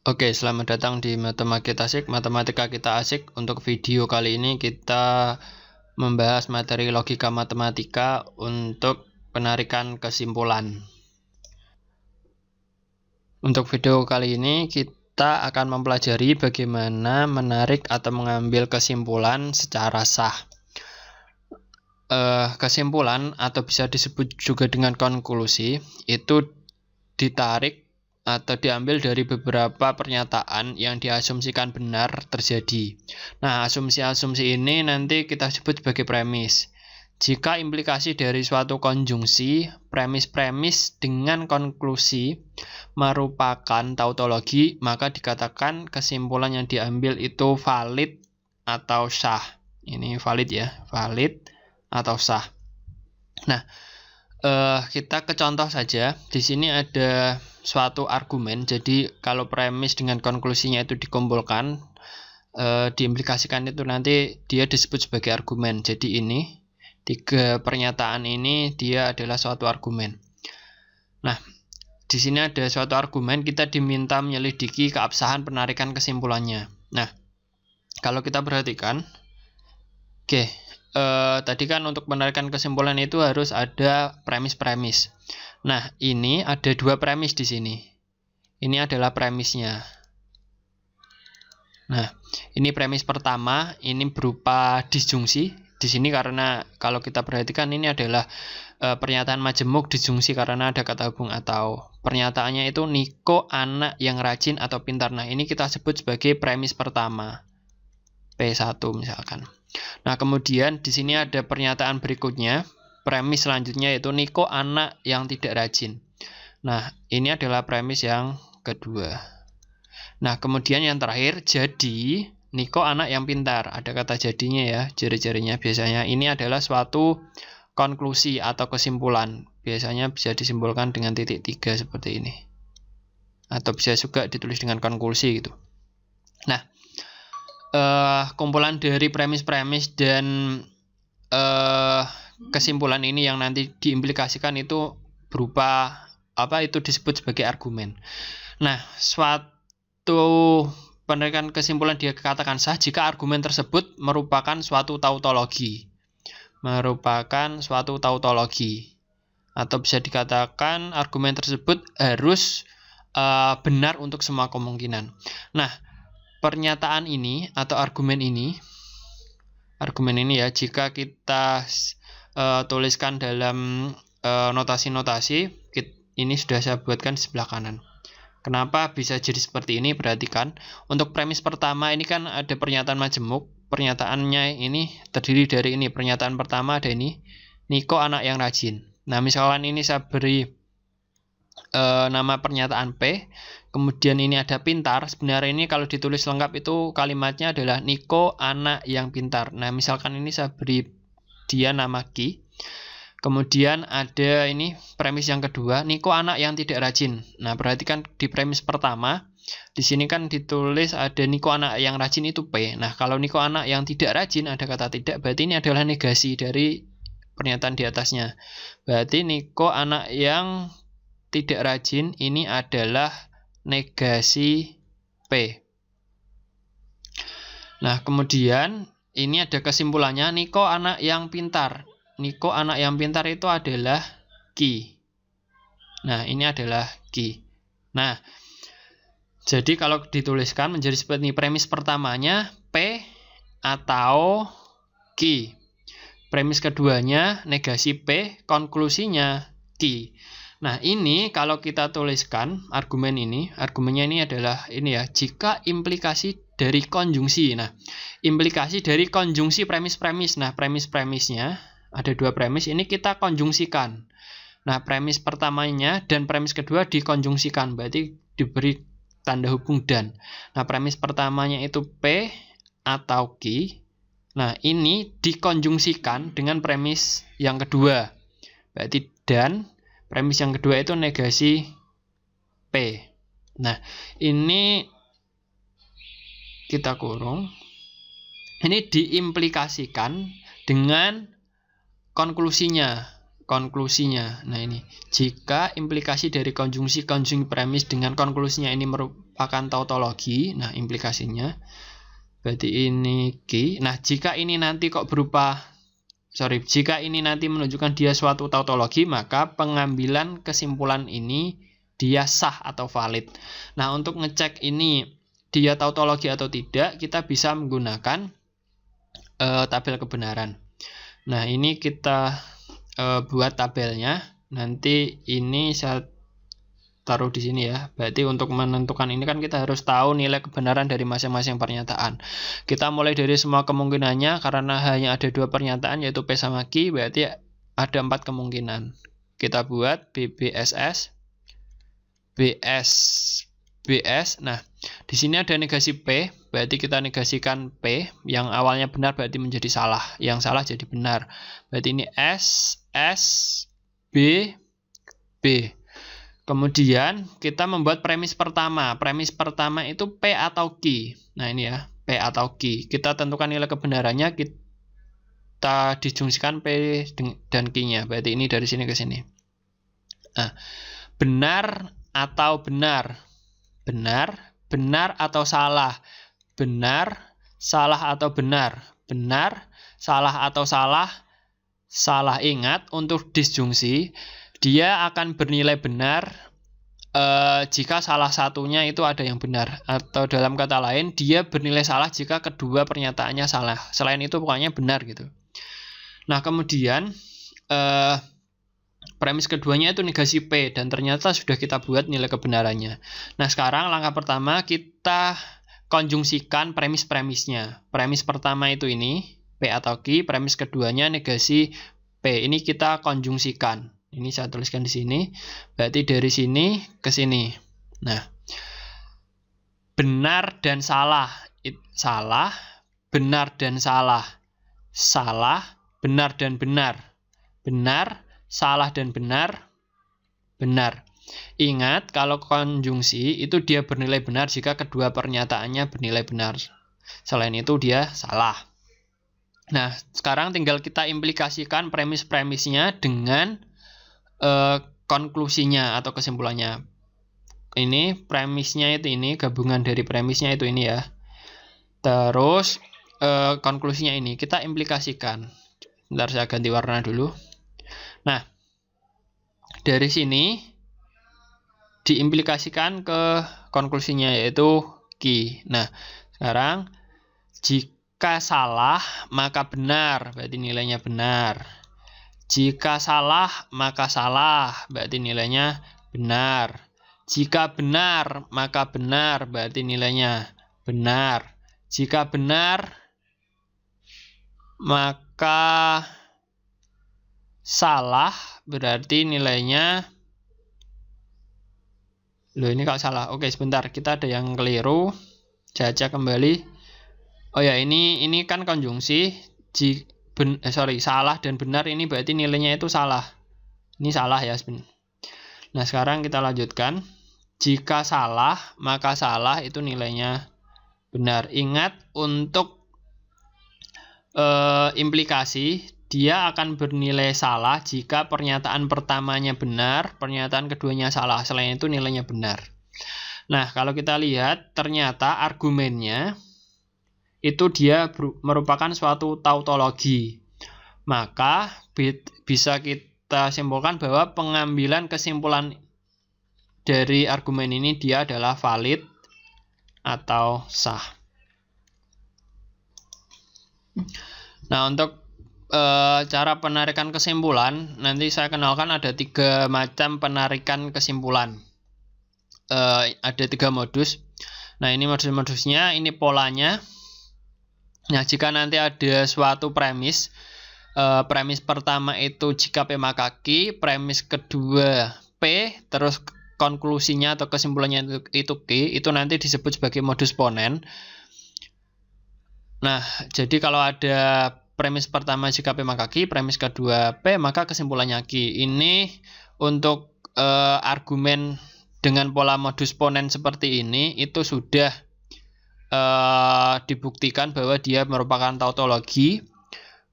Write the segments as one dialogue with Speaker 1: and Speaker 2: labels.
Speaker 1: Oke, selamat datang di Matematika Kita Asik. Untuk video kali ini kita membahas materi logika matematika untuk penarikan kesimpulan. Untuk video kali ini kita akan mempelajari bagaimana menarik atau mengambil kesimpulan secara sah. Kesimpulan atau bisa disebut juga dengan konklusi itu ditarik atau diambil dari beberapa pernyataan yang diasumsikan benar terjadi. Nah, asumsi-asumsi ini nanti kita sebut sebagai premis. Jika implikasi dari suatu konjungsi, premis-premis dengan konklusi merupakan tautologi, maka dikatakan kesimpulan yang diambil itu valid atau sah. Ini valid ya, valid atau sah. Nah, kita ke contoh saja. Di sini ada suatu argumen. Jadi kalau premis dengan konklusinya itu dikumpulkan, diimplikasikan itu nanti dia disebut sebagai argumen. Jadi ini 3 pernyataan ini dia adalah suatu argumen. Nah, di sini ada suatu argumen, kita diminta menyelidiki keabsahan penarikan kesimpulannya. Nah, kalau kita perhatikan, tadi kan untuk menarikan kesimpulan itu harus ada premis-premis. Nah, ini ada 2 premis di sini. Ini adalah premisnya. Nah, ini premis pertama, ini berupa disjungsi. Di sini karena kalau kita perhatikan ini adalah pernyataan majemuk disjungsi karena ada kata hubung atau. Pernyataannya itu Niko anak yang rajin atau pintar. Nah, ini kita sebut sebagai premis pertama. P1 misalkan. Nah, kemudian di sini ada pernyataan berikutnya, premis selanjutnya yaitu Niko anak yang tidak rajin. Nah, ini adalah premis yang kedua. Nah, kemudian yang terakhir, jadi Niko anak yang pintar. Ada kata jadinya ya, jari-jarinya biasanya. Ini adalah suatu konklusi atau kesimpulan. Biasanya bisa disimpulkan dengan titik 3 seperti ini. Atau bisa juga ditulis dengan konklusi gitu. Nah, kumpulan dari premis-premis dan kesimpulan ini yang nanti diimplikasikan itu berupa apa, itu disebut sebagai argumen. Nah, suatu penarikan kesimpulan dia katakan sah jika argumen tersebut merupakan suatu tautologi. Atau bisa dikatakan argumen tersebut harus benar untuk semua kemungkinan. Nah, pernyataan ini atau argumen ini ya, jika kita tuliskan dalam notasi-notasi, ini sudah saya buatkan di sebelah kanan. Kenapa bisa jadi seperti ini? Perhatikan, untuk premis pertama ini kan ada pernyataan majemuk. Pernyataannya ini terdiri dari ini. Pernyataan pertama ada ini, Niko anak yang rajin. Nah, misalkan ini saya beri nama pernyataan P, kemudian ini ada pintar. Sebenarnya ini kalau ditulis lengkap itu kalimatnya adalah Niko anak yang pintar. Nah, misalkan ini saya beri dia nama Ki. Kemudian ada ini premis yang kedua, Niko anak yang tidak rajin. Nah, perhatikan di premis pertama, di sini kan ditulis ada Niko anak yang rajin itu P. Nah, kalau Niko anak yang tidak rajin ada kata tidak, berarti ini adalah negasi dari pernyataan di atasnya. Berarti Niko anak yang tidak rajin ini adalah negasi P. Nah, kemudian ini ada kesimpulannya, Niko anak yang pintar. Niko anak yang pintar itu adalah Ki. Nah, ini adalah Ki. Nah, jadi kalau dituliskan menjadi seperti ini, premis pertamanya P atau Ki. Premis keduanya negasi P, konklusinya Ki. Nah, ini kalau kita tuliskan argumennya ini adalah ini ya, jika implikasi dari konjungsi. Nah, implikasi dari konjungsi premis-premis. Nah, premis-premisnya ada 2 premis, ini kita konjungsikan. Nah, premis pertamanya dan premis kedua dikonjungsikan, berarti diberi tanda hubung dan. Nah, premis pertamanya itu P atau Ki. Nah, ini dikonjungsikan dengan premis yang kedua, berarti dan. Premis yang kedua itu negasi P. Nah, ini kita kurung. Ini diimplikasikan dengan konklusinya. konklusinya. Nah ini, jika implikasi dari konjungsi premis dengan konklusinya ini merupakan tautologi, nah implikasinya berarti ini Q. Nah jika ini nanti jika ini nanti menunjukkan dia suatu tautologi, maka pengambilan kesimpulan ini dia sah atau valid. Nah untuk ngecek ini dia tautologi atau tidak, kita bisa menggunakan tabel kebenaran. Nah ini kita buat tabelnya. Nanti ini saya taruh di sini ya. Berarti untuk menentukan ini kan kita harus tahu nilai kebenaran dari masing-masing pernyataan. Kita mulai dari semua kemungkinannya, karena hanya ada 2 pernyataan yaitu P sama Q, berarti ada 4 kemungkinan. Kita buat BBSS, BS. Nah, di sini ada negasi P, berarti kita negasikan P. Yang awalnya benar berarti menjadi salah, yang salah jadi benar. Berarti ini S, B. Kemudian kita membuat premis pertama. Premis pertama itu P atau Q. Nah ini ya, P atau Q. Kita tentukan nilai kebenarannya, kita disjungsikan P dan Q-nya. Berarti ini dari sini ke sini. Nah, benar atau benar. Benar atau salah. Benar, salah atau benar. Benar, salah atau salah. Salah. Ingat, untuk disjungsi dia akan bernilai benar jika salah satunya itu ada yang benar. Atau dalam kata lain, dia bernilai salah jika kedua pernyataannya salah. Selain itu pokoknya benar gitu. Nah kemudian premis keduanya itu negasi P, dan ternyata sudah kita buat nilai kebenarannya. Nah sekarang langkah pertama kita konjungsikan premis-premisnya. Premis pertama itu ini P atau Q, premis keduanya negasi P. Ini kita konjungsikan. Ini saya tuliskan di sini. Berarti dari sini ke sini. Nah, benar dan salah. Salah, benar dan salah. Salah, benar dan benar. Benar, salah dan benar. Benar. Ingat, kalau konjungsi itu dia bernilai benar jika kedua pernyataannya bernilai benar. Selain itu dia salah. Nah, sekarang tinggal kita implikasikan premis-premisnya dengan konklusinya atau kesimpulannya. Ini premisnya itu ini, gabungan dari premisnya itu ini ya. Terus konklusinya ini kita implikasikan. Bentar saya ganti warna dulu. Nah, dari sini diimplikasikan ke konklusinya yaitu Q. Nah, sekarang jika salah maka benar, berarti nilainya benar. Jika salah, maka salah, berarti nilainya benar. Jika benar, maka benar, berarti nilainya benar. Jika benar, maka salah, berarti nilainya... Loh, ini kalau salah. Oke, sebentar. Kita ada yang keliru. Saya cek kembali. Oh ya, ini kan konjungsi. Salah dan benar ini berarti nilainya itu salah. Ini salah ya sebenarnya. Nah sekarang kita lanjutkan. Jika salah maka salah itu nilainya benar. Ingat, untuk implikasi dia akan bernilai salah jika pernyataan pertamanya benar, pernyataan keduanya salah. Selain itu nilainya benar. Nah kalau kita lihat ternyata argumennya itu dia merupakan suatu tautologi. Maka bisa kita simpulkan bahwa pengambilan kesimpulan dari argumen ini dia adalah valid atau sah. Nah, untuk cara penarikan kesimpulan, nanti saya kenalkan ada 3 macam penarikan kesimpulan. Ada 3 modus. Nah, ini modus-modusnya, ini polanya. Nah, jika nanti ada suatu premis, premis pertama itu jika P maka Q, premis kedua P, terus konklusinya atau kesimpulannya itu Q, itu nanti disebut sebagai modus ponen. Nah, jadi kalau ada premis pertama jika P maka Q, premis kedua P, maka kesimpulannya Q. Ini untuk argumen dengan pola modus ponen seperti ini, itu sudah dibuktikan bahwa dia merupakan tautologi.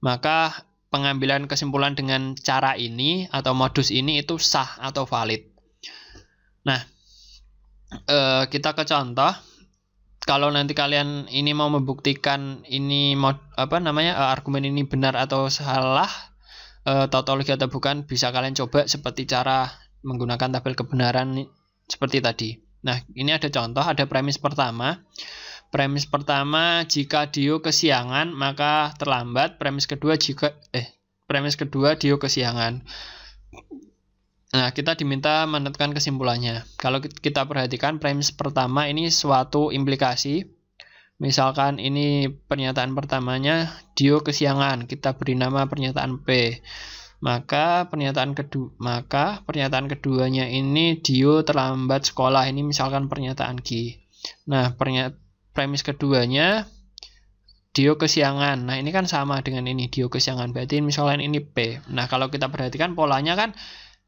Speaker 1: Maka pengambilan kesimpulan dengan cara ini atau modus ini itu sah atau valid. Nah, kita ke contoh. Kalau nanti kalian ini mau membuktikan ini argumen ini benar atau salah, tautologi atau bukan, bisa kalian coba seperti cara menggunakan tabel kebenaran seperti tadi. Nah, ini ada contoh, ada premis pertama. Premis pertama, jika Dio kesiangan maka terlambat. Premis kedua Dio kesiangan. Nah, kita diminta menentukan kesimpulannya. Kalau kita perhatikan premis pertama ini suatu implikasi. Misalkan ini pernyataan pertamanya, Dio kesiangan. Kita beri nama pernyataan P. Maka pernyataan keduanya ini Dio terlambat sekolah. Ini misalkan pernyataan Q. Nah, premis keduanya Dio kesiangan. Nah, ini kan sama dengan ini, Dio kesiangan. Berarti misalkan ini P. Nah, kalau kita perhatikan polanya kan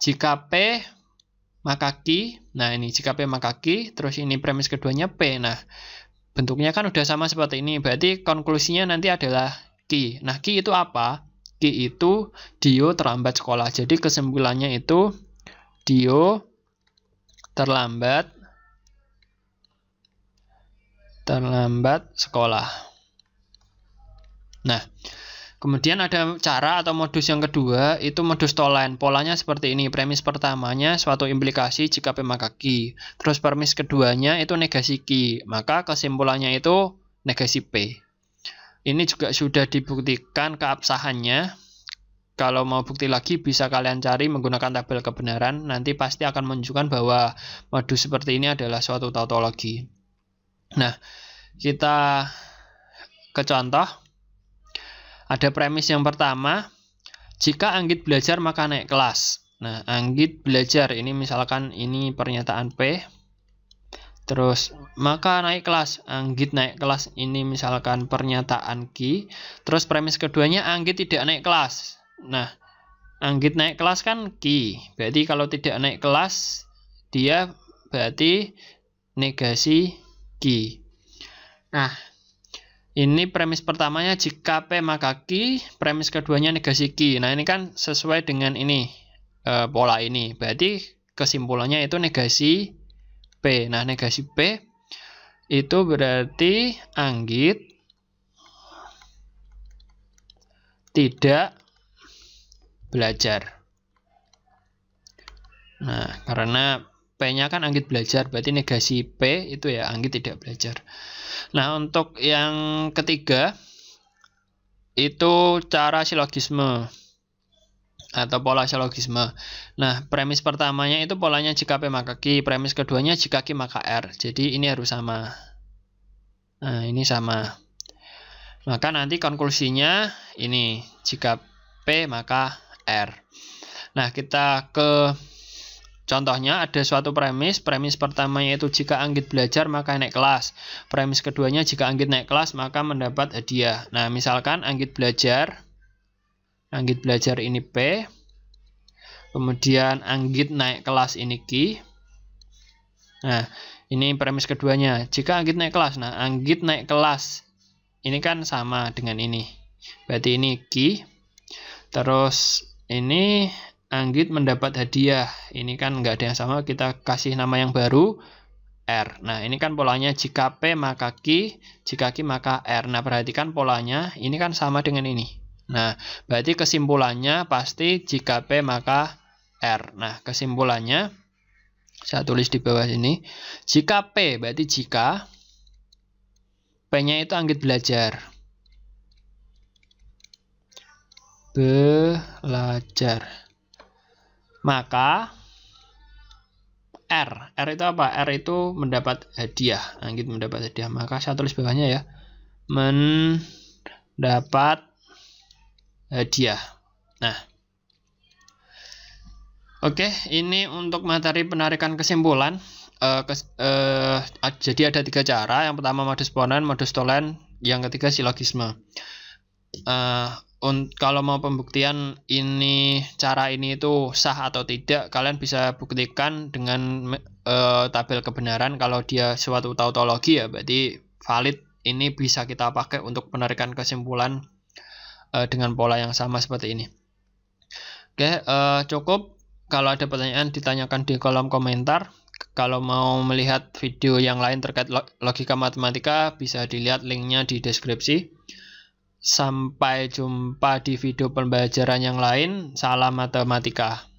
Speaker 1: jika P maka Q. Nah, ini jika P maka Q, terus ini premis keduanya P. Nah, bentuknya kan udah sama seperti ini. Berarti konklusinya nanti adalah Q. Nah, Q itu apa? Q itu Dio terlambat sekolah. Jadi kesimpulannya itu Dio terlambat sekolah. Nah, kemudian ada cara atau modus yang kedua, itu modus tolen. Polanya seperti ini. Premis pertamanya suatu implikasi jika P maka Q. Terus premis keduanya itu negasi Q. Maka kesimpulannya itu negasi P. Ini juga sudah dibuktikan keabsahannya. Kalau mau bukti lagi bisa kalian cari menggunakan tabel kebenaran. Nanti pasti akan menunjukkan bahwa modus seperti ini adalah suatu tautologi. Nah, kita ke contoh. Ada premis yang pertama, jika Anggit belajar maka naik kelas. Nah, Anggit belajar, ini misalkan ini pernyataan P. Terus, maka naik kelas. Anggit naik kelas, ini misalkan pernyataan Q. Terus premis keduanya, Anggit tidak naik kelas. Nah, Anggit naik kelas kan Q. Berarti kalau tidak naik kelas, dia berarti negasi Q. Nah, ini premis pertamanya jika P maka Q, premis keduanya negasi Q. Nah, ini kan sesuai dengan ini, pola ini. Berarti kesimpulannya itu negasi P. Nah, negasi P itu berarti Anggit tidak belajar. Nah, karena P-nya kan Anggit belajar, berarti negasi P itu ya Anggit tidak belajar. Nah, untuk yang ketiga itu cara silogisme atau pola silogisme. Nah, premis pertamanya itu polanya jika P maka Q, premis keduanya jika Q maka R. Jadi ini harus sama. Nah, ini sama. Maka nanti konklusinya ini jika P maka R. Nah, kita ke contohnya. Ada suatu premis pertamanya itu jika Anggit belajar maka naik kelas. Premis keduanya jika Anggit naik kelas maka mendapat hadiah. Nah, misalkan Anggit belajar ini P. Kemudian Anggit naik kelas ini Q. Nah, ini premis keduanya. Jika Anggit naik kelas, nah Anggit naik kelas ini kan sama dengan ini. Berarti ini Q. Terus ini Anggit mendapat hadiah. Ini kan nggak ada yang sama, kita kasih nama yang baru, R. Nah, ini kan polanya jika P maka Q, jika Q maka R. Nah, perhatikan polanya, ini kan sama dengan ini. Nah, berarti kesimpulannya pasti jika P maka R. Nah, kesimpulannya, saya tulis di bawah sini. Jika P, berarti jika P-nya itu Anggit belajar. Maka R itu apa? R itu mendapat hadiah. Anggit mendapat hadiah. Maka saya tulis bawahnya ya. Mendapat hadiah. Nah, oke, ini untuk materi penarikan kesimpulan. Jadi ada 3 cara. Yang pertama modus ponen, modus tolen. Yang ketiga silogisme. Kalau mau pembuktian cara ini itu sah atau tidak, kalian bisa buktikan dengan tabel kebenaran. Kalau dia suatu tautologi ya berarti valid. Ini bisa kita pakai untuk penarikan kesimpulan dengan pola yang sama seperti ini. Oke, cukup. Kalau ada pertanyaan ditanyakan di kolom komentar. Kalau mau melihat video yang lain terkait logika matematika, bisa dilihat linknya di deskripsi. Sampai jumpa di video pembelajaran yang lain. Salam matematika.